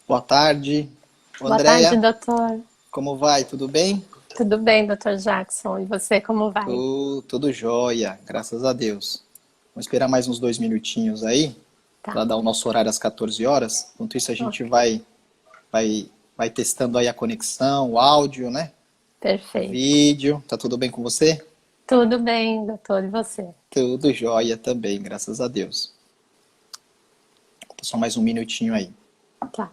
Boa tarde. Boa tarde, Andréia, doutor. como vai? Tudo bem? Tudo bem, doutor Jackson? E você, como vai? Tudo jóia, graças a Deus. Vamos esperar mais uns 2 minutinhos aí, para Tá, dar o nosso horário às 14 horas. Enquanto isso, a gente ok. vai testando aí a conexão, o áudio, né? O Perfeito. vídeo. Tá tudo bem com você? Tudo bem, doutor. E você? Tudo jóia também, graças a Deus. Só mais um minutinho aí. Tá,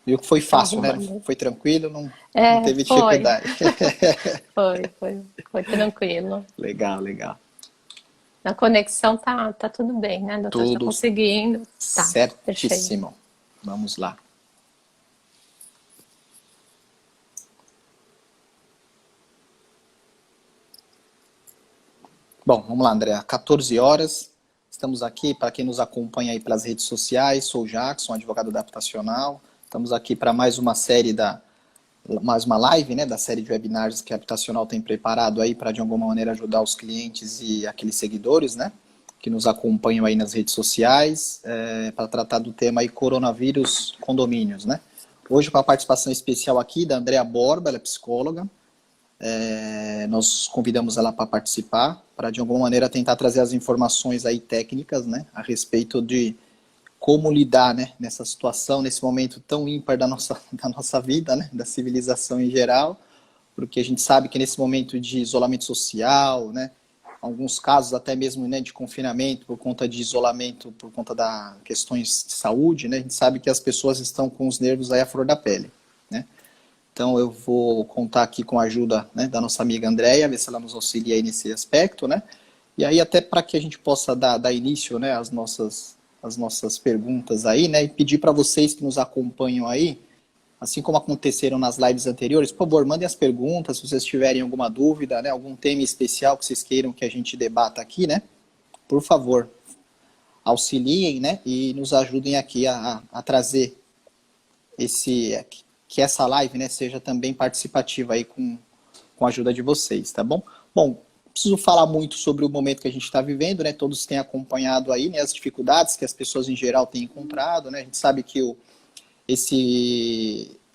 Viu que foi tô fácil, né? arrumando. Foi tranquilo, não É, teve foi. dificuldade. Foi tranquilo. Legal, legal. A conexão tá tudo bem, né, doutor? Está Tudo conseguindo? Tá, perfeito. certíssimo. Vamos lá. Bom, vamos lá, André. 14 horas. Estamos aqui, para quem nos acompanha aí pelas redes sociais, sou o Jackson, advogado adaptacional. Estamos aqui para mais uma série mais uma live, né, da série de webinars que a Habitacional tem preparado aí para de alguma maneira ajudar os clientes e aqueles seguidores, né, que nos acompanham aí nas redes sociais, para tratar do tema aí coronavírus condomínios, né. Hoje com a participação especial aqui da Andrea Borba, ela é psicóloga. Nós convidamos ela para participar, para de alguma maneira tentar trazer as informações aí técnicas, né, a respeito de como lidar, né, nessa situação, nesse momento tão ímpar da nossa vida, né, da civilização em geral, porque a gente sabe que nesse momento de isolamento social, né, alguns casos até mesmo, né, de confinamento por conta de isolamento, por conta das questões de saúde, né, a gente sabe que as pessoas estão com os nervos aí à flor da pele, né. Então eu vou contar aqui com a ajuda, né, da nossa amiga Andréia, ver se ela nos auxilia aí nesse aspecto, né? E aí até para que a gente possa dar início, né, às nossas perguntas aí, né, e pedir para vocês que nos acompanham aí, assim como aconteceram nas lives anteriores, por favor, mandem as perguntas, se vocês tiverem alguma dúvida, né, algum tema especial que vocês queiram que a gente debata aqui, né? Por favor, auxiliem, né, e nos ajudem aqui a trazer esse que essa live, né, seja também participativa aí com a ajuda de vocês, tá bom? Bom, não preciso falar muito sobre o momento que a gente está vivendo, né? Todos têm acompanhado aí, né, as dificuldades que as pessoas em geral têm encontrado, né? A gente sabe que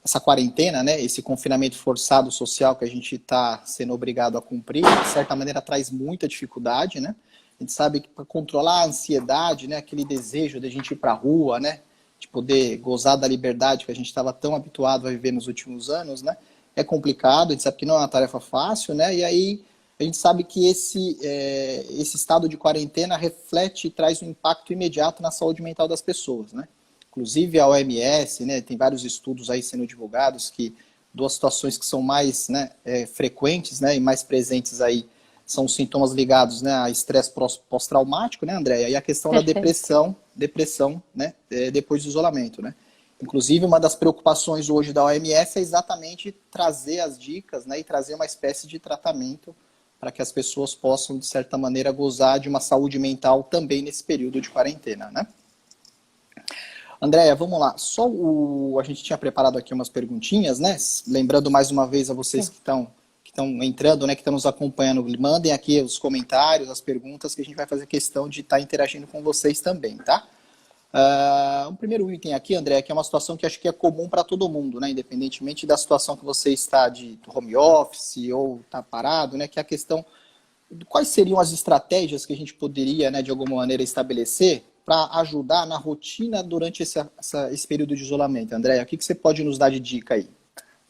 essa quarentena, né, esse confinamento forçado social que a gente está sendo obrigado a cumprir, de certa maneira traz muita dificuldade, né? A gente sabe que para controlar a ansiedade, né, aquele desejo de a gente ir para a rua, né, de poder gozar da liberdade que a gente estava tão habituado a viver nos últimos anos, né, é complicado, a gente sabe que não é uma tarefa fácil, né, e aí a gente sabe que esse estado de quarentena reflete e traz um impacto imediato na saúde mental das pessoas, né. Inclusive a OMS, né, tem vários estudos aí sendo divulgados que duas situações que são mais, né, frequentes, né, e mais presentes aí são os sintomas ligados, né, a estresse pós-traumático, né, Andréia, e a questão da Perfeito. depressão, né, depois do isolamento, né. Inclusive, uma das preocupações hoje da OMS é exatamente trazer as dicas, né, e trazer uma espécie de tratamento para que as pessoas possam, de certa maneira, gozar de uma saúde mental também nesse período de quarentena, né. Andréia, vamos lá. A gente tinha preparado aqui umas perguntinhas, né? Lembrando mais uma vez a vocês Sim. que estão entrando, né? Que estão nos acompanhando, mandem aqui os comentários, as perguntas, que a gente vai fazer questão de estar interagindo com vocês também, tá? O primeiro item aqui, André, que é uma situação que acho que é comum para todo mundo, né? Independentemente da situação que você está de home office ou está parado, né? Que é a questão quais seriam as estratégias que a gente poderia, né, de alguma maneira, estabelecer para ajudar na rotina durante esse período de isolamento? Andréia, o que você pode nos dar de dica aí?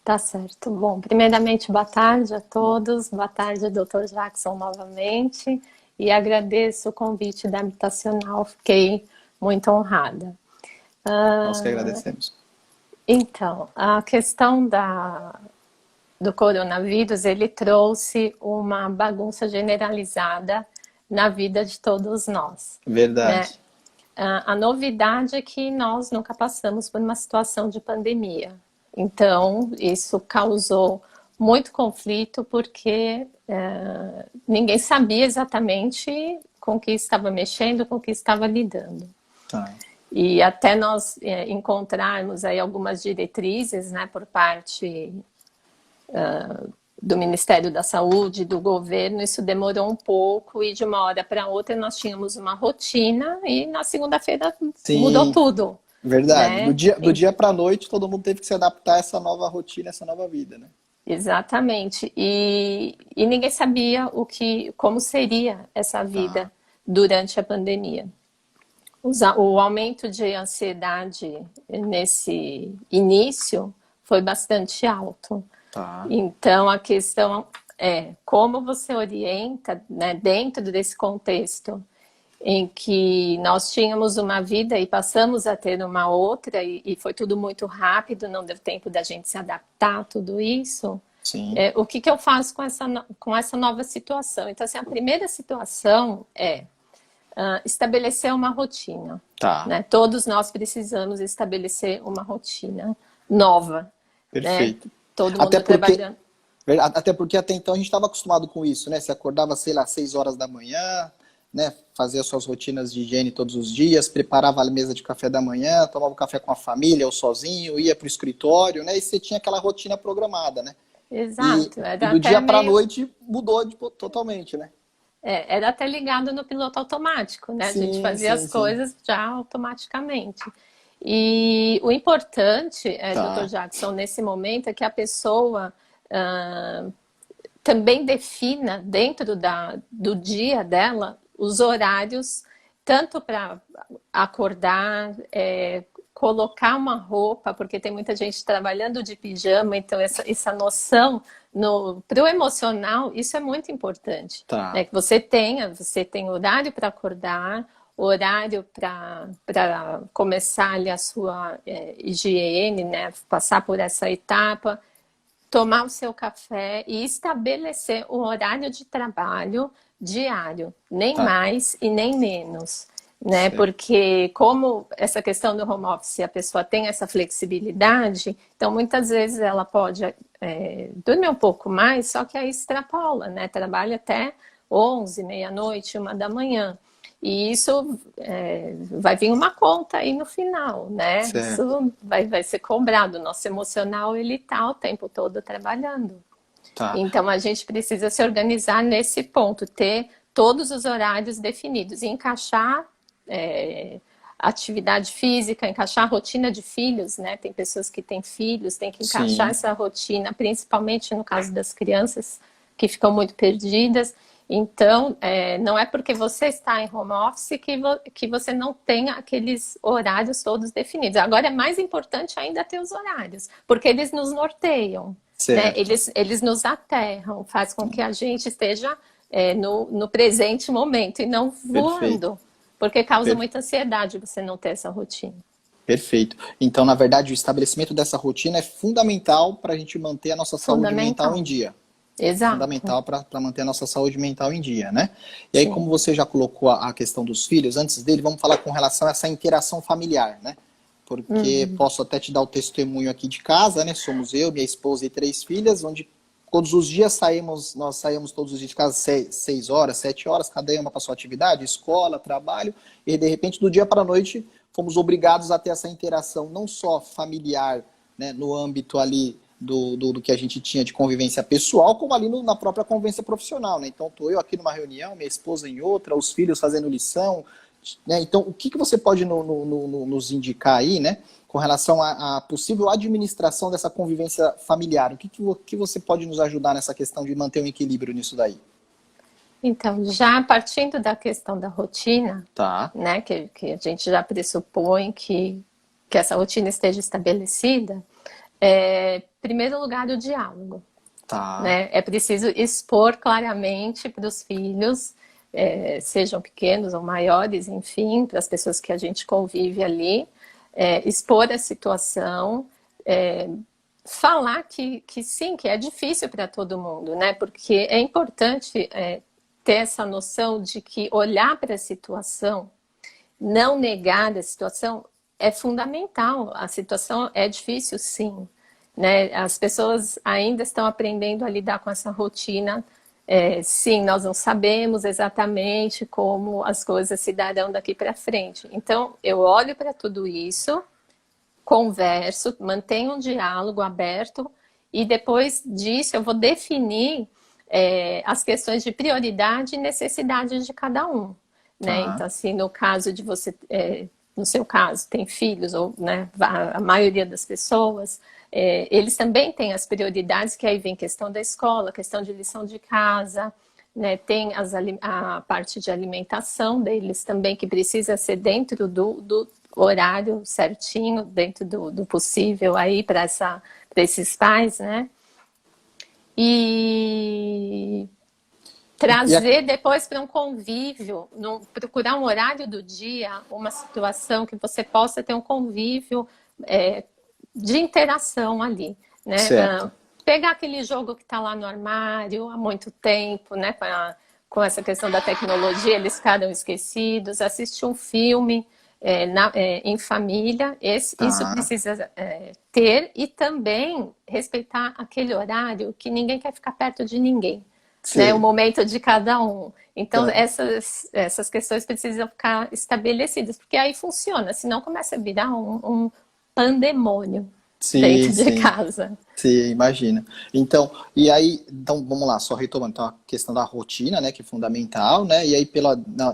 Tá certo. Bom, primeiramente, boa tarde a todos. Boa tarde, doutor Jackson, novamente. E agradeço o convite da Habitacional. Fiquei muito honrada. Nós que Ah, agradecemos. então, a questão do coronavírus, ele trouxe uma bagunça generalizada na vida de todos nós, né? Verdade. A novidade é que nós nunca passamos por uma situação de pandemia. Então, isso causou muito conflito porque ninguém sabia exatamente com o que estava mexendo, com o que estava lidando. Tá. E até nós encontrarmos aí algumas diretrizes, né, por parte do Ministério da Saúde, do governo, isso demorou um pouco e de uma hora para outra nós tínhamos uma rotina e na segunda-feira mudou Sim, tudo. Verdade. né? Do dia para a noite, todo mundo teve que se adaptar a essa nova rotina, essa nova vida, né? Exatamente. E ninguém sabia como seria essa Tá, vida durante a pandemia. O aumento de ansiedade nesse início foi bastante alto. tá, Então, a questão é como você orienta, né, dentro desse contexto em que nós tínhamos uma vida e passamos a ter uma outra, e foi tudo muito rápido, não deu tempo da gente se adaptar a tudo isso. sim, O que eu faço com essa nova situação? Então, assim, a primeira situação é estabelecer uma rotina. tá, Né? Todos nós precisamos estabelecer uma rotina nova. Né? perfeito. Todo Até mundo porque, trabalhando. até porque até então a gente estava acostumado com isso, né? Você acordava, sei lá, 6 horas da manhã, né? Fazia suas rotinas de higiene todos os dias, preparava a mesa de café da manhã, tomava um café com a família ou sozinho, ia para o escritório, né? E você tinha aquela rotina programada, né? Exato, E era do até dia para a meio. noite mudou totalmente, né? Era até ligado no piloto automático, né? A gente Sim, fazia sim, as sim. coisas já automaticamente. E o importante, Dr. Tá, Jackson, nesse momento, é que a pessoa também defina dentro do dia dela os horários, tanto para acordar, colocar uma roupa, porque tem muita gente trabalhando de pijama, então essa noção para o emocional, isso é muito importante. Né? tá, Que você tem horário para acordar, horário para começar ali a sua higiene, né? Passar por essa etapa, tomar o seu café e estabelecer um horário de trabalho diário, nem tá, mais e nem menos, né? certo. Porque como essa questão do home office, a pessoa tem essa flexibilidade, então muitas vezes ela pode dormir um pouco mais, só que aí extrapola, né? Trabalha até 11, meia-noite, 1 da manhã. E isso vai vir uma conta aí no final, né? Certo. Isso vai ser cobrado. O nosso emocional, ele está o tempo todo trabalhando. Tá. Então, a gente precisa se organizar nesse ponto, ter todos os horários definidos e encaixar atividade física, encaixar a rotina de filhos, né? Tem pessoas que têm filhos, tem que encaixar Sim. essa rotina, principalmente no caso das crianças que ficam muito perdidas. Então, não é porque você está em home office que você não tem aqueles horários todos definidos. Agora, é mais importante ainda ter os horários, porque eles nos norteiam, né? Certo. Eles nos aterram, faz com que a gente esteja no presente momento e não Perfeito. voando, porque causa Per- muita ansiedade você não ter essa rotina. Perfeito. Então, na verdade, o estabelecimento dessa rotina é fundamental para a gente manter a nossa saúde mental em Fundamental. dia. Exato. Fundamental para manter a nossa saúde mental em dia, né? E aí, como Sim. você já colocou a questão dos filhos, antes dele, vamos falar com relação a essa interação familiar, né? Porque Uhum. posso até te dar o testemunho aqui de casa, né? Somos eu, minha esposa e 3 filhas, onde todos os dias nós saímos todos os dias de casa 6 horas, 7 horas, cada uma para sua atividade, escola, trabalho, e de repente, do dia para a noite, fomos obrigados a ter essa interação, não só familiar, né, no âmbito ali do que a gente tinha de convivência pessoal, como ali na própria convivência profissional, né? Então, estou eu aqui numa reunião, minha esposa em outra, os filhos fazendo lição, né? Então, o que você pode nos indicar aí, né, com relação à possível administração dessa convivência familiar? O que você pode nos ajudar nessa questão de manter um equilíbrio nisso daí? Então, já partindo da questão da rotina, Tá, né, que a gente já pressupõe que essa rotina esteja estabelecida, primeiro lugar, o diálogo. tá, Né? É preciso expor claramente para os filhos, sejam pequenos ou maiores, enfim, para as pessoas que a gente convive ali, expor a situação, falar que sim, que é difícil para todo mundo, né? Porque é importante ter essa noção de que olhar para a situação, não negar a situação, é fundamental. A situação é difícil, sim. Né? As pessoas ainda estão aprendendo a lidar com essa rotina. Sim, nós não sabemos exatamente como as coisas se darão daqui para frente. Então, eu olho para tudo isso, converso, mantenho um diálogo aberto e depois disso eu vou definir as questões de prioridade e necessidade de cada um. Né? tá, Então, assim, no caso de você no seu caso, tem filhos, ou né, a maioria das pessoas, eles também têm as prioridades, que aí vem questão da escola, questão de lição de casa, né, tem a parte de alimentação deles também, que precisa ser dentro do horário certinho, dentro do possível aí para esses pais, né? E trazer depois para um convívio, procurar um horário do dia, uma situação que você possa ter um convívio de interação ali, né? Certo. Pegar aquele jogo que está lá no armário há muito tempo, né? Com essa questão da tecnologia, eles ficaram esquecidos, assistir um filme em família, isso precisa ter, e também respeitar aquele horário que ninguém quer ficar perto de ninguém. Né, o momento de cada um. Então, essas questões precisam ficar estabelecidas, porque aí funciona, senão começa a virar um pandemônio dentro de casa. Sim, imagina. Então, e aí, então, vamos lá, só retomando, então, a questão da rotina, né, que é fundamental, né, e aí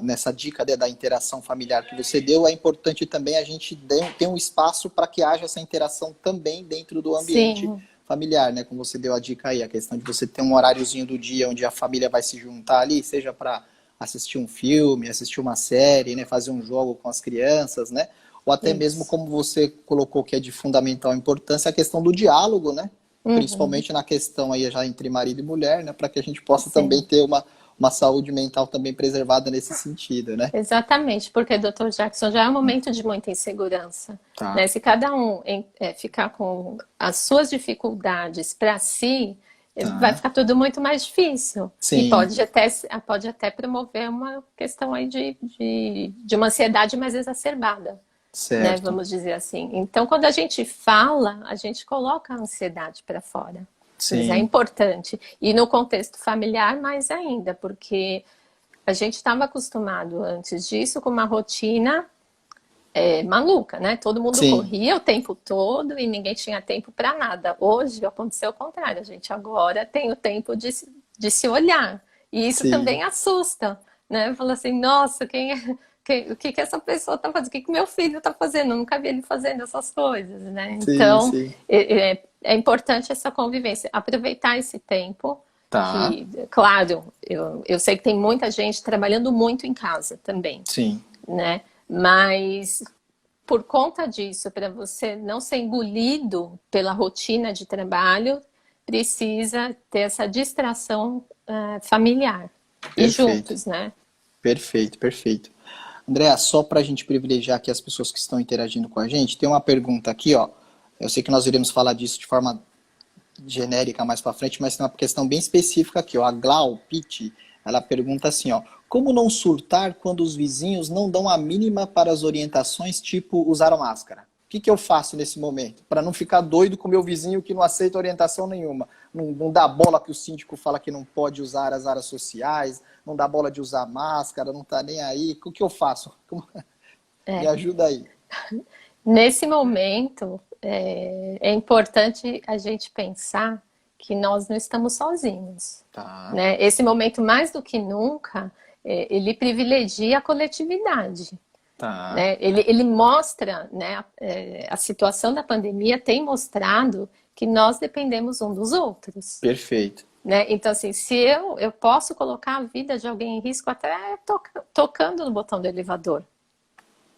nessa dica da interação familiar que você deu, é importante também a gente ter um espaço para que haja essa interação também dentro do ambiente familiar, né, como você deu a dica aí, a questão de você ter um horáriozinho do dia onde a família vai se juntar ali, seja para assistir um filme, assistir uma série, né, fazer um jogo com as crianças, né, ou até mesmo como você colocou que é de fundamental importância a questão do diálogo, né? Principalmente na questão aí já entre marido e mulher, né? Para que a gente possa também ter uma saúde mental também preservada nesse sentido, né? Exatamente, porque, Dr. Jackson, já é um momento de muita insegurança. Né? Se cada um ficar com as suas dificuldades para si, vai ficar tudo muito mais difícil. E pode até promover uma questão aí de uma ansiedade mais exacerbada. Né, vamos dizer assim. Então, quando a gente fala, a gente coloca a ansiedade para fora. Mas é importante. E no contexto familiar, mais ainda, porque a gente estava acostumado antes disso com uma rotina maluca, né? Todo mundo corria o tempo todo e ninguém tinha tempo para nada. Hoje aconteceu o contrário. A gente agora tem o tempo de se olhar. E isso também assusta, né? Fala assim, nossa, o que essa pessoa está fazendo? O que meu filho está fazendo? Eu nunca vi ele fazendo essas coisas, né? Então, é importante essa convivência. Aproveitar esse tempo. Que, claro, eu sei que tem muita gente trabalhando muito em casa também. Né? Mas, por conta disso, para você não ser engolido pela rotina de trabalho, precisa ter essa distração familiar. E juntos, né? Perfeito, perfeito. Andréa, só para a gente privilegiar aqui as pessoas que estão interagindo com a gente, tem uma pergunta aqui, ó. Eu sei que nós iremos falar disso de forma genérica mais para frente, mas tem uma questão bem específica aqui, ó. A Glau Pitt, ela pergunta assim, ó. Como não surtar quando os vizinhos não dão a mínima para as orientações, tipo usar a máscara? O que eu faço nesse momento? Para não ficar doido com meu vizinho que não aceita orientação nenhuma. Não dá bola que o síndico fala que não pode usar as áreas sociais, não dá bola de usar máscara, não tá nem aí. O que eu faço? Me ajuda aí. Nesse momento, é importante a gente pensar que nós não estamos sozinhos. Né? Esse momento, mais do que nunca, ele privilegia a coletividade. Né? Ele mostra, né, a situação da pandemia tem mostrado que nós dependemos um dos outros. Perfeito. Né? Então, assim, se eu posso colocar a vida de alguém em risco até tocando no botão do elevador.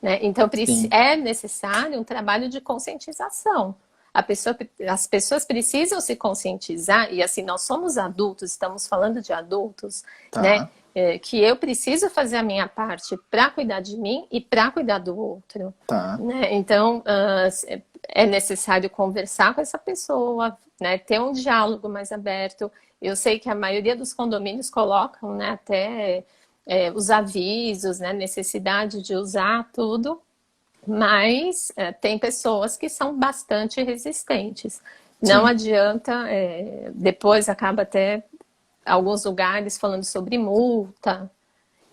Né? Então, é necessário um trabalho de conscientização. As pessoas precisam se conscientizar, e assim, nós somos adultos, estamos falando de adultos, né? Que eu preciso fazer a minha parte para cuidar de mim e para cuidar do outro. Né? Então, é necessário conversar com essa pessoa, né? Ter um diálogo mais aberto. Eu sei que a maioria dos condomínios colocam, né, até os avisos, né, necessidade de usar tudo, mas tem pessoas que são bastante resistentes. Não adianta, depois acaba até alguns lugares falando sobre multa,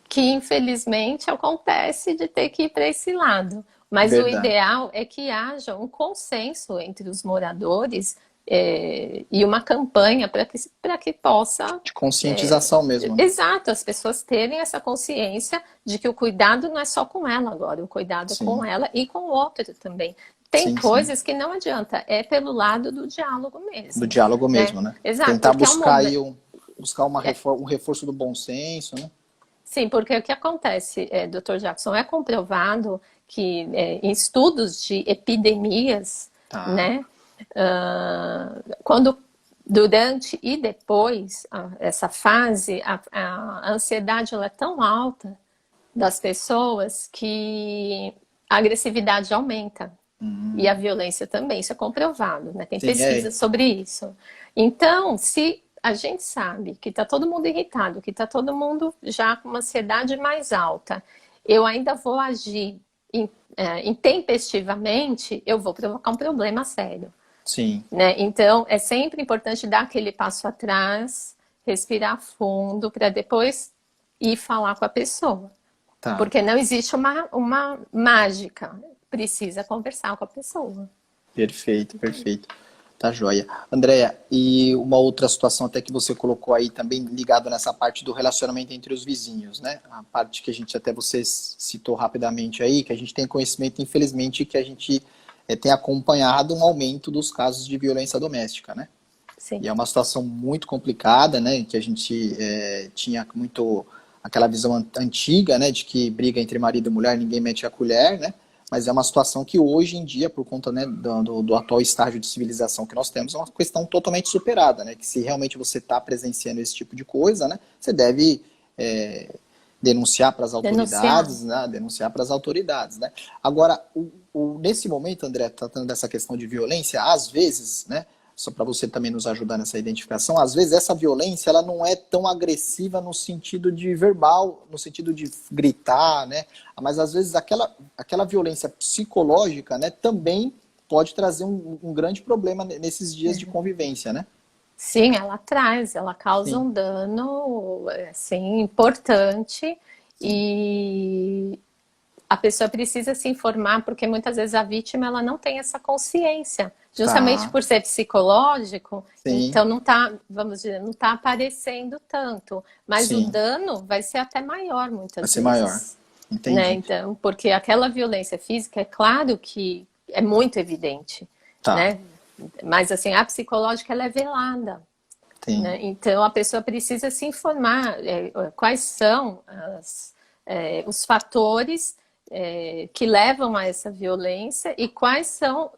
que infelizmente acontece de ter que ir para esse lado. Mas o ideal é que haja um consenso entre os moradores e uma campanha para que possa... De conscientização mesmo, né? Exato, as pessoas terem essa consciência de que o cuidado não é só com ela agora, o cuidado é com ela e com o outro também. Tem coisas que não adianta, é pelo lado do diálogo mesmo. Do diálogo mesmo, né? Exato. Tentar buscar aí buscar um reforço do bom senso, né? Sim, porque o que acontece, Dr. Jackson, é comprovado que em estudos de epidemias, né, quando durante e depois essa fase, a ansiedade ela é tão alta das pessoas que a agressividade aumenta. E a violência também, isso é comprovado, né? Tem pesquisa sobre isso. Então, se a gente sabe que está todo mundo irritado, que está todo mundo já com uma ansiedade mais alta, eu ainda vou agir intempestivamente, eu vou provocar um problema sério. Sim. Né? Então, é sempre importante dar aquele passo atrás, respirar fundo, para depois ir falar com a pessoa. Porque não existe uma mágica. Precisa conversar com a pessoa. Perfeito, perfeito. Tá joia. Andréia, e uma outra situação até que você colocou aí também ligado nessa parte do relacionamento entre os vizinhos, né? A parte que a gente até você citou rapidamente aí, que a gente tem conhecimento, infelizmente, que a gente tem acompanhado um aumento dos casos de violência doméstica, né? Sim. E é uma situação muito complicada, né? Que a gente tinha muito aquela visão antiga, né? De que briga entre marido e mulher, ninguém mete a colher, né? Mas é uma situação que hoje em dia, por conta, né, do atual estágio de civilização que nós temos, é uma questão totalmente superada, né? Que se realmente você está presenciando esse tipo de coisa, né, você deve denunciar para as autoridades, né? Denunciar para as autoridades, né? Agora, nesse momento, André, tratando dessa questão de violência, às vezes, né, só para você também nos ajudar nessa identificação, às vezes essa violência ela não é tão agressiva no sentido de verbal, no sentido de gritar, né? Mas às vezes aquela violência psicológica, né, também pode trazer um grande problema nesses dias de convivência, né? Sim, ela causa um dano assim, importante e a pessoa precisa se informar, porque muitas vezes a vítima ela não tem essa consciência. Justamente por ser psicológico, então não está, vamos dizer, não está aparecendo tanto. Mas o dano vai ser até maior muitas vezes. Vai ser maior, entendi. Né? Então, porque aquela violência física, é claro que é muito evidente. Né? Mas assim, a psicológica ela é velada. Né? Então a pessoa precisa se informar quais são os fatores que levam a essa violência e quais são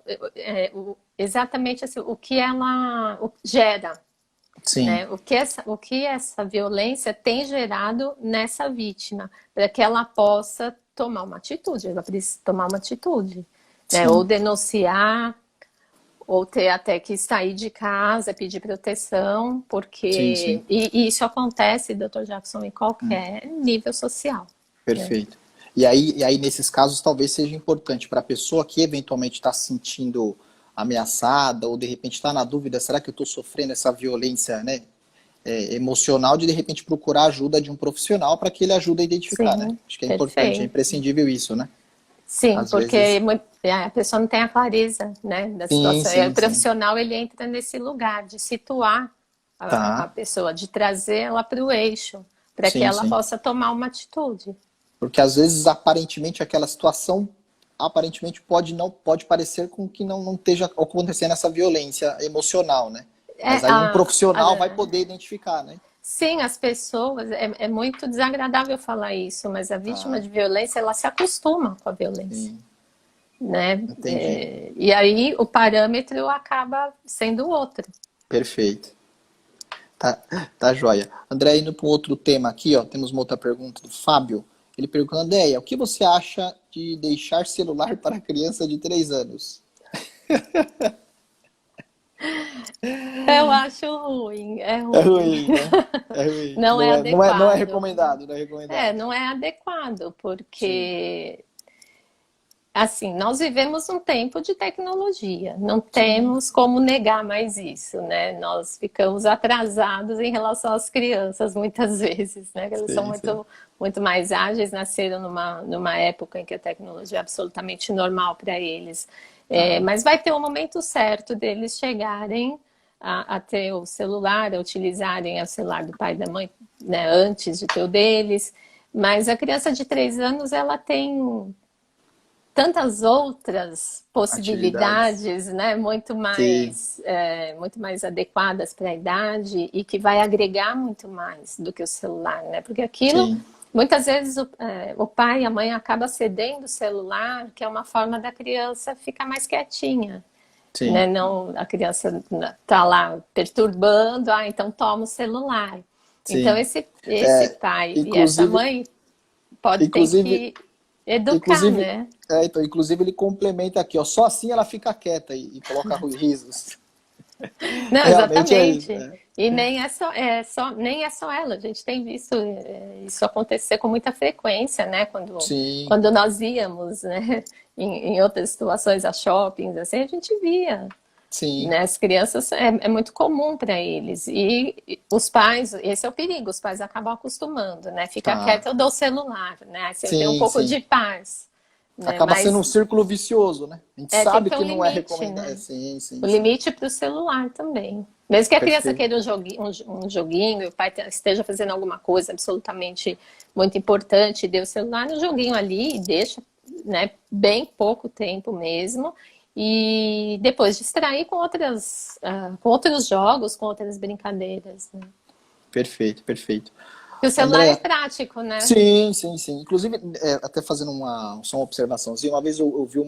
exatamente assim, o que ela gera. Né? O que essa violência tem gerado nessa vítima, para que ela possa tomar uma atitude, ela precisa tomar uma atitude. Né? Ou denunciar, ou ter até que sair de casa, pedir proteção, porque... E isso acontece, Dr. Jackson, em qualquer nível social. Perfeito. Né? E aí, nesses casos, talvez seja importante para a pessoa que eventualmente está se sentindo ameaçada ou, de repente, está na dúvida, será que eu estou sofrendo essa violência, né, emocional, de repente, procurar ajuda de um profissional para que ele ajude a identificar, né? Acho que é importante, é imprescindível isso, né? Sim, porque a pessoa não tem a clareza, né, da situação. O profissional, ele entra nesse lugar de situar a pessoa, de trazer ela para o eixo, para que ela possa tomar uma atitude. Porque às vezes, aparentemente, aquela situação pode parecer com que não esteja acontecendo essa violência emocional, né? Mas aí um profissional vai poder identificar, né? Sim, as pessoas, é muito desagradável falar isso, mas a vítima de violência, ela se acostuma com a violência. Né? Entendi. E aí o parâmetro acaba sendo outro. Perfeito. Tá joia. André, indo para um outro tema aqui, ó, temos uma outra pergunta do Fábio. Ele pergunta, Andréia, o que você acha de deixar celular para criança de 3 anos? Eu acho ruim. É ruim, é ruim, né? É ruim. Não é adequado. Não é recomendado, não é recomendado. Não é adequado, porque... Assim, nós vivemos um tempo de tecnologia, não temos como negar mais isso, né? Nós ficamos atrasados em relação às crianças, muitas vezes, né? Eles são muito mais ágeis, nasceram numa época em que a tecnologia é absolutamente normal para eles. Mas vai ter um momento certo deles chegarem a ter o celular, a utilizarem o celular do pai e da mãe, né, antes de ter o deles. Mas a criança de 3 anos, ela tem tantas outras Atividades. possibilidades, né, Sim, muito mais adequadas para a idade e que vai agregar muito mais do que o celular, né? Porque aquilo, sim, muitas vezes o pai e a mãe acabam cedendo o celular, que é uma forma da criança ficar mais quietinha, né? sim, Não, a criança tá lá perturbando, então toma o celular. Então sim. esse pai e essa Inclusive, mãe tem inclusive, que educar, inclusive, né? então, inclusive ele complementa aqui, ó, só assim ela fica quieta e coloca risos. Não, Realmente é isso. exatamente. E nem é só ela. A gente tem visto isso acontecer com muita frequência, né? Sim, Quando nós íamos, né? Em outras situações, a shoppings, assim, a gente via, sim, né? As crianças é muito comum para eles. E os pais, esse é o perigo, os pais acabam acostumando, né? Ficar tá. quieto, eu dou o celular, né? Assim eu tenho um Sim, pouco sim. de paz, né? Acaba sendo um Mas círculo vicioso, né? A gente tem que sabe ter que um não é limite, recomendado. né? Sim, sim, O sim. limite para o celular também. Mesmo que a criança Perfeito. queira um joguinho, e o pai esteja fazendo alguma coisa absolutamente muito importante, dê o celular no joguinho ali e deixa, né, bem pouco tempo mesmo. E depois distrair com outros jogos, com outras brincadeiras. Né? Perfeito, perfeito. E o celular é Andréa, prático, né? sim, sim, sim. Inclusive, até fazendo só uma observaçãozinha, uma vez eu vi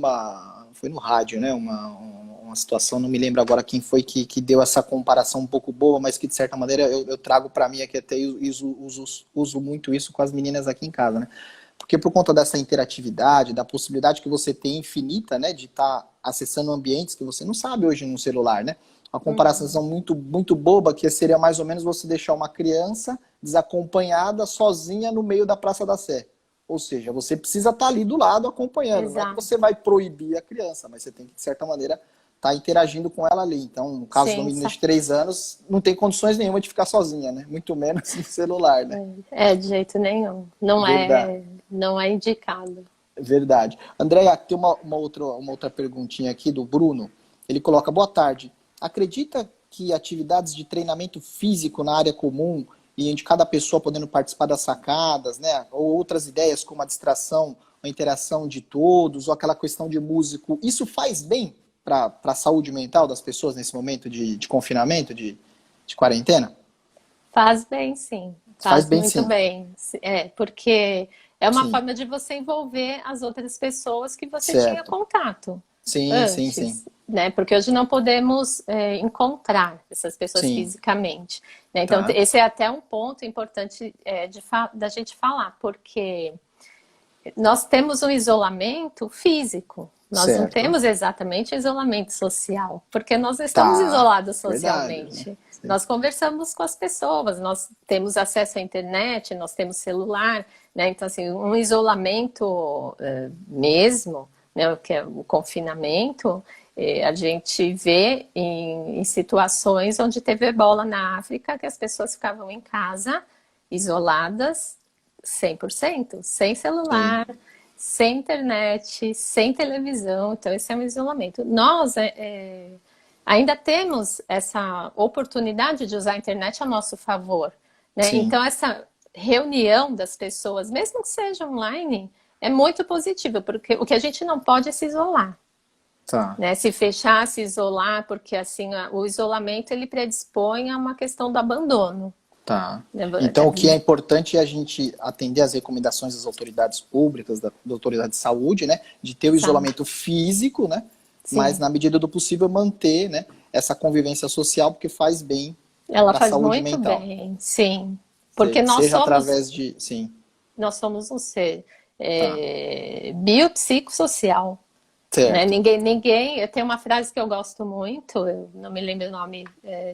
foi no rádio, né, uma situação, não me lembro agora quem foi que deu essa comparação um pouco boa, mas que de certa maneira eu trago para mim aqui até uso muito isso com as meninas aqui em casa, né? Porque por conta dessa interatividade, da possibilidade que você tem infinita, né, de estar acessando ambientes que você não sabe hoje no celular, né? Uma comparação muito, muito boba que seria mais ou menos você deixar uma criança desacompanhada, sozinha no meio da Praça da Sé. Ou seja, você precisa estar ali do lado acompanhando. Não é que Exato. você vai proibir a criança, mas você tem que, de certa maneira, estar interagindo com ela ali. Então, no caso da Sim, menina de 3 anos, não tem condições nenhuma de ficar sozinha, né? Muito menos no celular, né? de jeito nenhum. Verdade. Não é indicado. Verdade. Andréia, tem uma outra perguntinha aqui do Bruno. Ele coloca, boa tarde. Acredita que atividades de treinamento físico na área comum e onde cada pessoa podendo participar das sacadas, né, ou outras ideias como a distração, a interação de todos, ou aquela questão de músico, isso faz bem para a saúde mental das pessoas nesse momento de confinamento, de quarentena? Faz bem, sim. Faz Faz bem muito sim. bem. Porque é uma Sim. forma de você envolver as outras pessoas que você tinha Certo. contato Sim, sim, sim. antes, né? Porque hoje não podemos encontrar essas pessoas Sim. fisicamente, né? Então, Tá. esse é até um ponto importante da gente falar, porque nós temos um isolamento físico, nós não Certo. temos exatamente isolamento social, porque nós estamos Tá. isolados Verdade, né? socialmente. Sim. Nós conversamos com as pessoas, nós temos acesso à internet, nós temos celular, né? Então, assim, um isolamento mesmo, né, que é o confinamento, a gente vê em situações onde teve ebola na África, que as pessoas ficavam em casa, isoladas, 100%, sem Sim. celular, sem internet, sem televisão. Então, esse é um isolamento. Nós ainda temos essa oportunidade de usar a internet a nosso favor, né? Sim. Então, essa reunião das pessoas, mesmo que seja online, é muito positiva, porque o que a gente não pode é se isolar. Tá. Né, se fechar, se isolar, porque assim o isolamento ele predispõe a uma questão do abandono. Tá. Né? Então, o que é importante é a gente atender às recomendações das autoridades públicas, da autoridade de saúde, né? De ter o Sabe? isolamento físico, né? Mas, Sim, na medida do possível, manter, né, essa convivência social, porque faz bem ela para a faz saúde muito mental. bem, sim, porque Seja através de. Sim, nós somos um ser tá. biopsicossocial. Né? Certo. Eu tenho uma frase que eu gosto muito, eu não me lembro o nome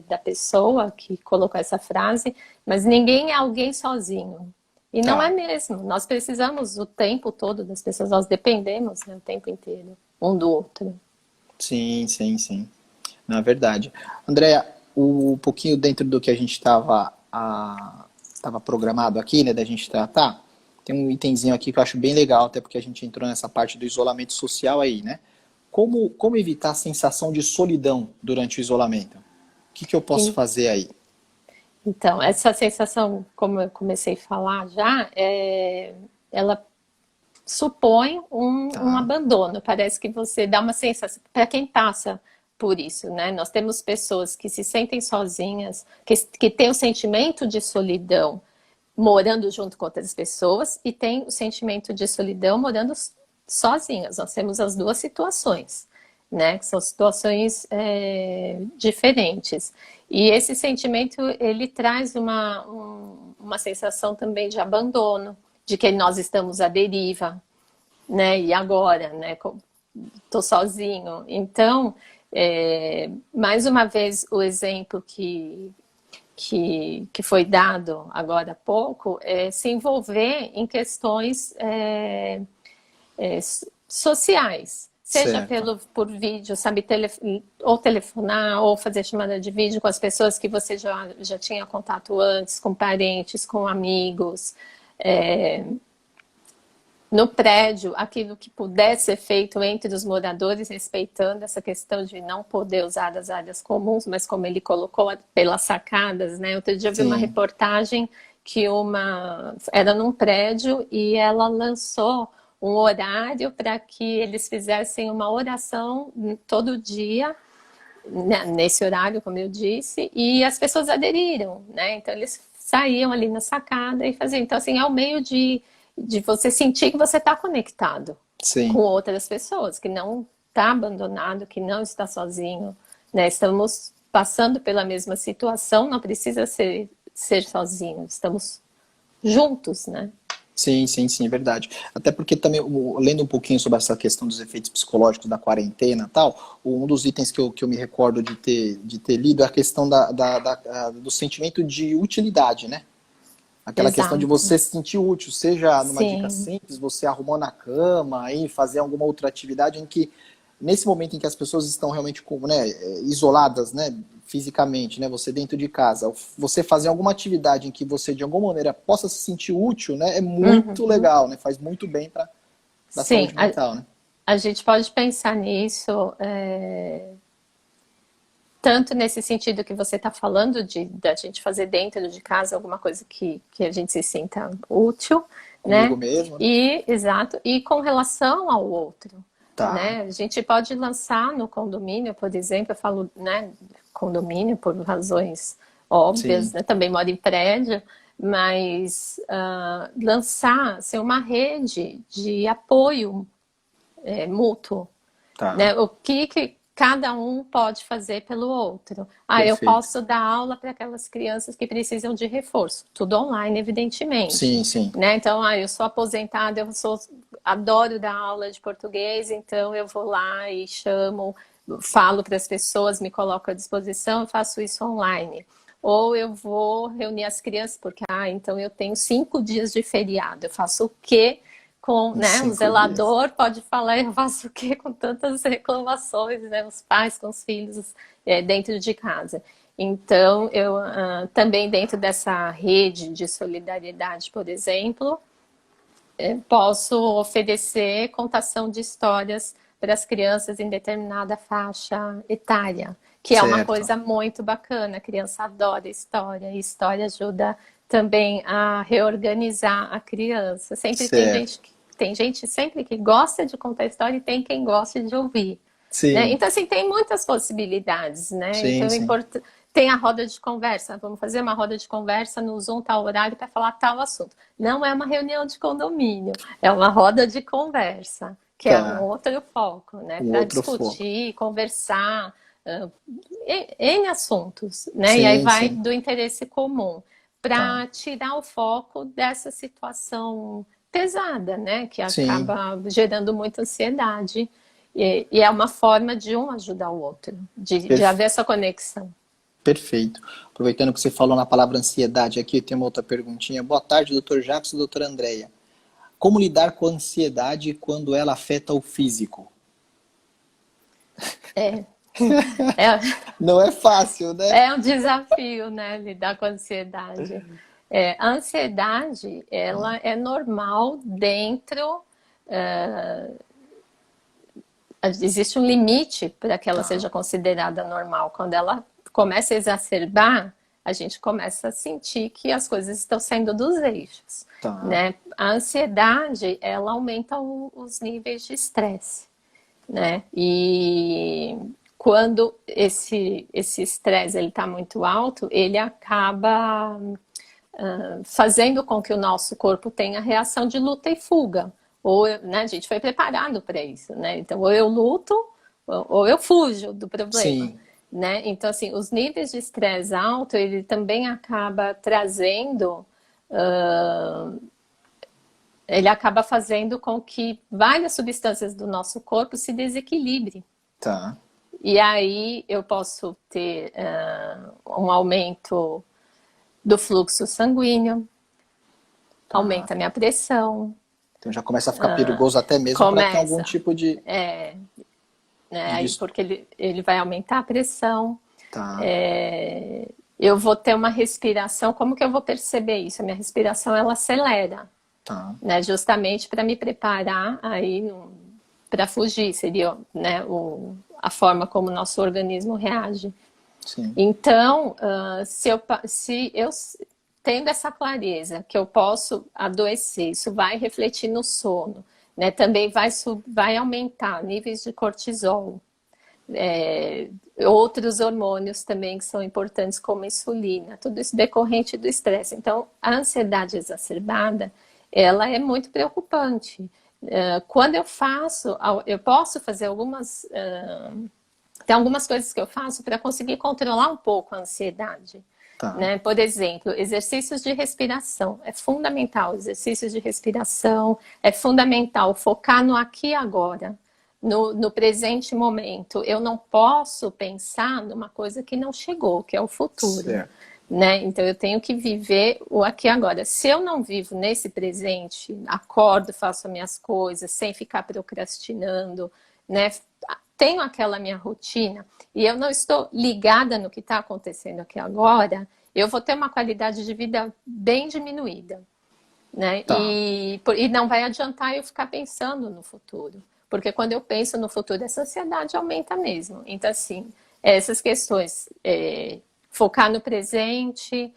da pessoa que colocou essa frase, mas ninguém é alguém sozinho. E não é Tá. mesmo. Nós precisamos o tempo todo das pessoas, nós dependemos, né, o tempo inteiro um do outro. Sim, sim, sim. Na verdade. Andréa, um pouquinho dentro do que a gente estava programado aqui, né, da gente tratar, tem um itemzinho aqui que eu acho bem legal, até porque a gente entrou nessa parte do isolamento social aí, né? Como evitar a sensação de solidão durante o isolamento? que eu posso fazer aí? Então, essa sensação, como eu comecei a falar já, ela supõe um Tá, abandono. Parece que você dá uma sensação, para quem passa por isso, né? Nós temos pessoas que se sentem sozinhas, que têm o sentimento de solidão morando junto com outras pessoas e tem o sentimento de solidão morando sozinhas. Nós temos as duas situações, né? Que são situações diferentes. E esse sentimento, ele traz uma sensação também de abandono, de que nós estamos à deriva, né? E agora, né? Tô sozinho. Então, mais uma vez, o exemplo que foi dado agora há pouco é se envolver em questões sociais. Seja certo. por vídeo, sabe, ou telefonar, ou fazer chamada de vídeo com as pessoas que você já tinha contato antes, com parentes, com amigos. No prédio, aquilo que pudesse ser feito entre os moradores, respeitando essa questão de não poder usar as áreas comuns, mas como ele colocou, pelas sacadas, né? Outro dia eu vi uma Sim, reportagem que era num prédio e ela lançou um horário para que eles fizessem uma oração todo dia, né, nesse horário, como eu disse, e as pessoas aderiram, né? Então eles saíam ali na sacada e faziam. Então, assim, é um meio de você sentir que você está conectado com sim. outras pessoas, que não está abandonado, que não está sozinho, né? Estamos passando pela mesma situação, não precisa ser sozinho, estamos juntos, né? Sim, sim, sim, é verdade. Até porque também, lendo um pouquinho sobre essa questão dos efeitos psicológicos da quarentena e tal, um dos itens que eu me recordo de ter lido é a questão do sentimento de utilidade, né? Aquela questão de Exato. você se sentir útil, seja numa dica Sim. simples, você arrumando a cama, aí fazer alguma outra atividade em que, nesse momento em que as pessoas estão realmente né, isoladas, né, fisicamente, né, você dentro de casa, você fazer alguma atividade em que você de alguma maneira possa se sentir útil, né, é muito Uhum. legal, né, faz muito bem para a Sim, saúde mental, né? a gente pode pensar nisso, tanto nesse sentido que você está falando da gente fazer dentro de casa alguma coisa que a gente se sinta útil, Comigo né? mesmo, né? E, exato, e com relação ao outro, Tá, né? A gente pode lançar no condomínio, por exemplo, eu falo, né, condomínio por razões óbvias, sim, né? Também moro em prédio, mas lançar assim, uma rede de apoio mútuo, tá, né? O que cada um pode fazer pelo outro. Ah, eu perfeito. posso dar aula para aquelas crianças que precisam de reforço, tudo online, evidentemente, Sim, sim, né? Então, eu sou aposentada, adoro dar aula de português, então eu vou lá e chamo, falo para as pessoas, me coloco à disposição, faço isso online. Ou eu vou reunir as crianças, porque, então eu tenho 5 dias de feriado, eu faço o quê? Com, em né, um 5 dias. zelador pode falar, eu faço o quê com tantas reclamações, né, os pais com os filhos dentro de casa. Então, eu também dentro dessa rede de solidariedade, por exemplo, posso oferecer contação de histórias para as crianças em determinada faixa etária, que é uma Certo, coisa muito bacana. A criança adora história, e história ajuda também a reorganizar a criança. Sempre certo. tem gente sempre que gosta de contar história e tem quem gosta de ouvir. Né? Sim, Então, assim, tem muitas possibilidades, né? sim, Então, sim. tem a roda de conversa. Vamos fazer uma roda de conversa no Zoom, tal horário, para falar tal assunto. Não é uma reunião de condomínio, é uma roda de conversa, que é um Tá. outro foco, né? Um Para outro foco. discutir, conversar, N assuntos, né? E aí Sim, vai sim. do interesse comum, Tá. para tirar o foco dessa situação pesada, né? Que Sim, acaba gerando muita ansiedade. E é uma forma de um ajudar o outro, de perfe- haver essa conexão. perfeito. Aproveitando que você falou na palavra ansiedade aqui, tem uma outra perguntinha. Boa tarde, doutor Jacques e doutora Andréia. Como lidar com a ansiedade quando ela afeta o físico? É, é, Não é fácil, né? é um desafio, né, lidar com a ansiedade. A ansiedade, ela é normal dentro. Existe um limite para que ela Tá. seja considerada normal. Quando ela começa a exacerbar, a gente começa a sentir que as coisas estão saindo dos eixos, Tá. né? A ansiedade, ela aumenta os níveis de estresse, né? E quando esse estresse ele está muito alto, ele acaba fazendo com que o nosso corpo tenha reação de luta e fuga. Ou, né, a gente foi preparado para isso, né? Então, ou eu luto, ou eu fujo do problema. Sim. Né? Então, assim, os níveis de estresse alto, ele também acaba trazendo, ele acaba fazendo com que várias substâncias do nosso corpo se desequilibrem. Tá. E aí eu posso ter um aumento do fluxo sanguíneo, Tá. aumenta a minha pressão. Então já começa a ficar perigoso até mesmo para ter algum tipo de... Né? Aí, porque ele vai aumentar a pressão. Tá. Eu vou ter uma respiração. Como que eu vou perceber isso? A minha respiração, ela acelera. Tá. Né? Justamente para me preparar aí para fugir. Seria, né, a forma como o nosso organismo reage. Sim. Então, se eu tendo essa clareza que eu posso adoecer, isso vai refletir no sono, né? Também vai aumentar níveis de cortisol, outros hormônios também que são importantes, como a insulina, tudo isso decorrente do estresse. Então, a ansiedade exacerbada, ela é muito preocupante. Quando eu posso fazer tem algumas coisas que eu faço para conseguir controlar um pouco a ansiedade. Tá. Né? Por exemplo, exercícios de respiração. É fundamental, exercícios de respiração. É fundamental focar no aqui e agora, no presente momento. Eu não posso pensar numa coisa que não chegou, que é o futuro. Certo. Né? Então eu tenho que viver o aqui e agora. Se eu não vivo nesse presente, acordo, faço as minhas coisas, sem ficar procrastinando, né? Tenho aquela minha rotina e eu não estou ligada no que está acontecendo aqui agora, eu vou ter uma qualidade de vida bem diminuída, né? Tá. E não vai adiantar eu ficar pensando no futuro, porque quando eu penso no futuro, essa ansiedade aumenta mesmo. Então, assim, essas questões, focar no presente,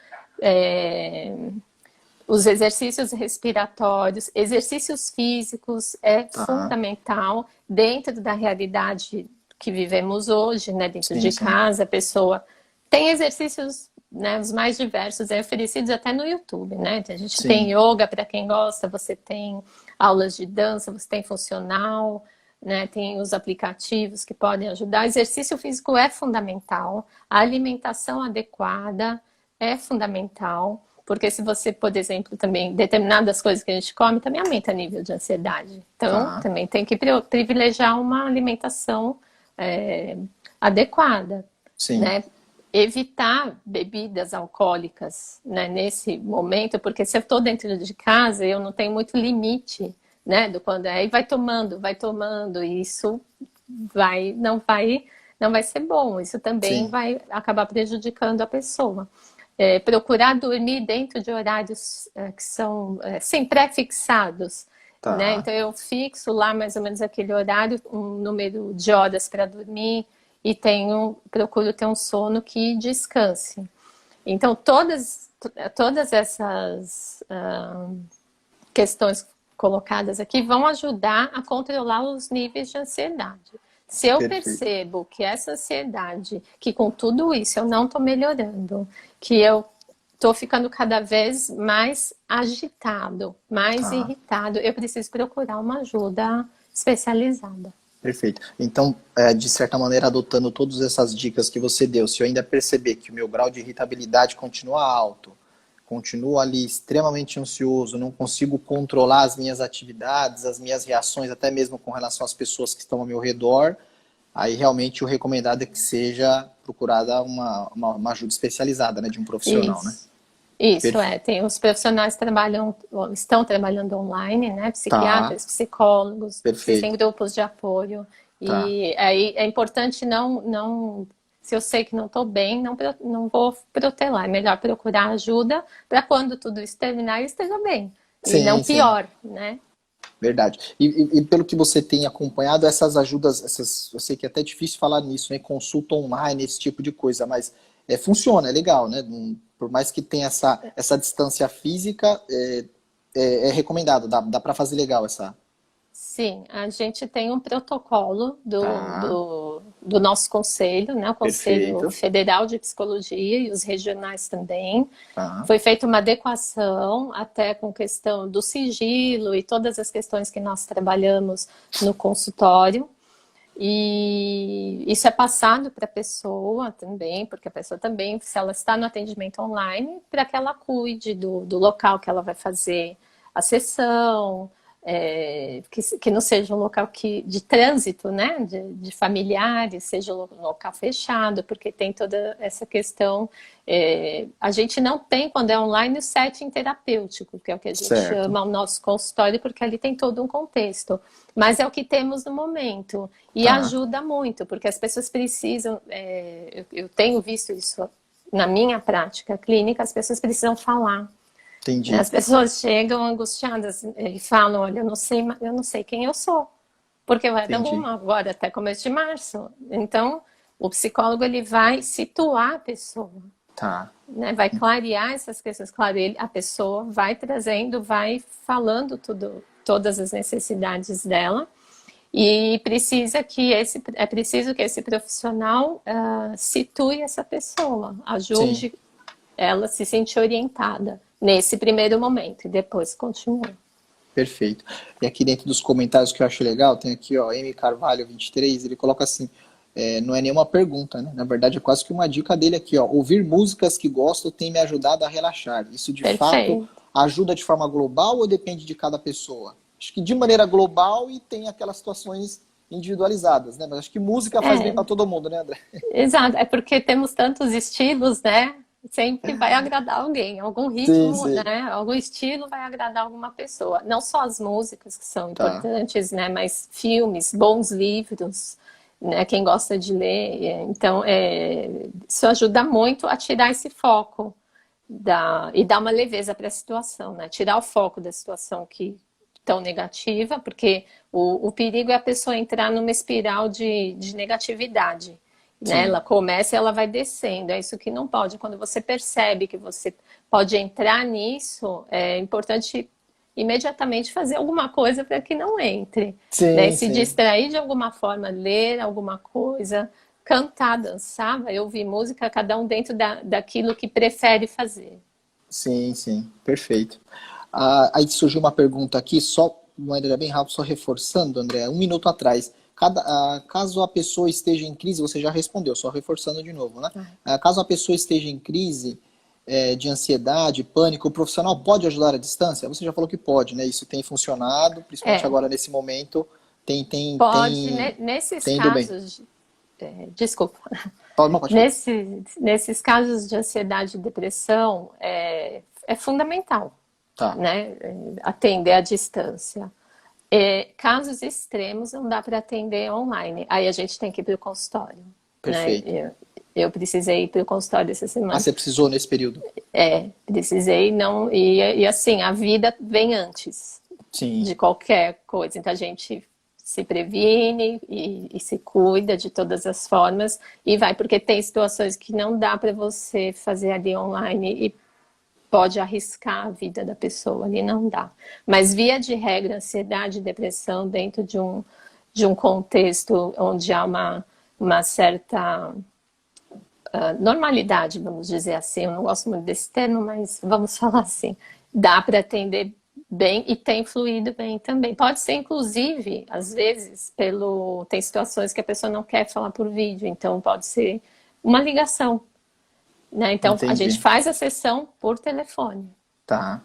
os exercícios respiratórios, exercícios físicos é fundamental dentro da realidade que vivemos hoje, né? Dentro de casa, a pessoa tem exercícios, né, os mais diversos, oferecidos até no YouTube, né? A gente tem yoga para quem gosta, você tem aulas de dança, você tem funcional, né? Tem os aplicativos que podem ajudar. Exercício físico é fundamental, a alimentação adequada é fundamental. Porque se você, por exemplo, também, determinadas coisas que a gente come, também aumenta o nível de ansiedade. Então, também tem que privilegiar uma alimentação adequada. Sim. Né? Evitar bebidas alcoólicas, né, nesse momento, porque se eu estou dentro de casa, eu não tenho muito limite, né, do quando aí vai tomando, e isso não vai ser bom. Isso também vai acabar prejudicando a pessoa. Procurar dormir dentro de horários que são pré-fixados. Tá. Né? Então eu fixo lá mais ou menos aquele horário, um número de horas para dormir e procuro ter um sono que descanse. Então todas essas questões colocadas aqui vão ajudar a controlar os níveis de ansiedade. Se eu percebo que essa ansiedade, que com tudo isso eu não estou melhorando, que eu estou ficando cada vez mais agitado, mais irritado, eu preciso procurar uma ajuda especializada. Perfeito. Então, de certa maneira, adotando todas essas dicas que você deu, se eu ainda perceber que o meu grau de irritabilidade continua alto, continuo ali extremamente ansioso, não consigo controlar as minhas atividades, as minhas reações, até mesmo com relação às pessoas que estão ao meu redor, aí realmente o recomendado é que seja procurada uma ajuda especializada, né, de um profissional, Isso. né? Isso, tem os profissionais estão trabalhando online, né, psiquiatras, psicólogos, existem grupos de apoio, e aí é importante se eu sei que não estou bem, não vou protelar. É melhor procurar ajuda para quando tudo isso terminar, eu esteja bem. E não pior, né? Verdade. E pelo que você tem acompanhado, essas ajudas, eu sei que é até difícil falar nisso, né? Consulta online, esse tipo de coisa, mas funciona, é legal, né? Por mais que tenha essa distância física, é recomendado, dá para fazer legal essa. Sim, a gente tem um protocolo Tá, do nosso conselho, né? O Conselho perfeito. Federal de Psicologia e os regionais também. Tá, Foi feita uma adequação até com questão do sigilo e todas as questões que nós trabalhamos no consultório. E isso é passado para a pessoa também, porque a pessoa também, se ela está no atendimento online, para que ela cuide do local que ela vai fazer a sessão, que não seja um local de trânsito, né, de familiares, seja um local fechado, porque tem toda essa questão. A gente não tem, quando é online, o setting terapêutico, que é o que a gente certo. chama o nosso consultório, porque ali tem todo um contexto. Mas é o que temos no momento. E Tá, ajuda muito, porque as pessoas precisam. Eu tenho visto isso na minha prática clínica, as pessoas precisam falar. Né? entendi. As pessoas chegam angustiadas e falam: olha, eu não sei quem eu sou, porque vai dar Entendi. uma agora até começo de março. Então, o psicólogo ele vai situar a pessoa. Tá, Né, vai clarear essas questões. Claro, a pessoa vai trazendo, vai falando todas as necessidades dela e é preciso que esse profissional situe essa pessoa, sim. ajude ela a se sentir orientada nesse primeiro momento e depois continua. Perfeito. E aqui dentro dos comentários que eu acho legal, tem aqui, ó, M Carvalho 23, ele coloca assim, não é nenhuma pergunta, né? Na verdade é quase que uma dica dele aqui, ó. Ouvir músicas que gosto tem me ajudado a relaxar. Isso de fato Perfeito. ajuda de forma global ou depende de cada pessoa? Acho que de maneira global e tem aquelas situações individualizadas, né? Mas acho que música faz bem É, para todo mundo, né, André? exato. É porque temos tantos estilos, né? Sempre vai agradar alguém, algum Sim, ritmo, sim. né? Algum estilo vai agradar alguma pessoa. Não só as músicas que são Tá. importantes, né? Mas filmes, bons livros, né? Quem gosta de ler. Então, isso ajuda muito a tirar esse foco e dar uma leveza para a situação, né? Tirar o foco da situação que tão negativa, porque o perigo é a pessoa entrar numa espiral de negatividade. Né? Sim. Ela começa e ela vai descendo. É isso que não pode. Quando você percebe que você pode entrar nisso, é importante imediatamente fazer alguma coisa para que não entre. Né? Sim, Se sim. distrair de alguma forma, ler alguma coisa, cantar, dançar, vai ouvir música, cada um dentro daquilo que prefere fazer. Sim, sim. Perfeito. Aí surgiu uma pergunta aqui, só de maneira bem rápida, só reforçando, André, um minuto atrás. Caso a pessoa esteja em crise, você já respondeu, só reforçando de novo, né? Caso a pessoa esteja em crise de ansiedade, pânico, o profissional pode ajudar à distância? Você já falou que pode, né? Isso tem funcionado, principalmente É, agora nesse momento, tem, tem, pode, tem, nesses tem ido bem. casos, desculpa, Não, pode falar. nesses casos de ansiedade e depressão, é fundamental, Tá, né, atender à distância. Casos extremos não dá para atender online, aí a gente tem que ir para o consultório. Né? perfeito. Eu precisei ir para o consultório essa Ah, semana. você precisou nesse período? Precisei, não, e assim, a vida vem antes Sim, de qualquer coisa. Então a gente se previne e se cuida de todas as formas e vai, porque tem situações que não dá para você fazer ali online e pode arriscar a vida da pessoa, ali não dá. Mas via de regra, ansiedade e depressão dentro de um contexto onde há uma certa normalidade, vamos dizer assim, eu não gosto muito desse termo, mas vamos falar assim, dá para atender bem e tem fluído bem também. Pode ser, inclusive, às vezes, tem situações que a pessoa não quer falar por vídeo, então pode ser uma ligação, né? Então a gente entendi. faz a sessão por telefone. Tá.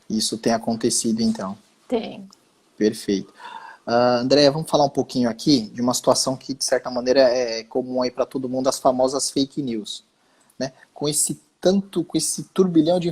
Isso tem acontecido então. Tem. Perfeito. André, vamos falar um pouquinho aqui de uma situação que, de certa maneira, é comum aí para todo mundo, as famosas fake news. Né? Com esse turbilhão de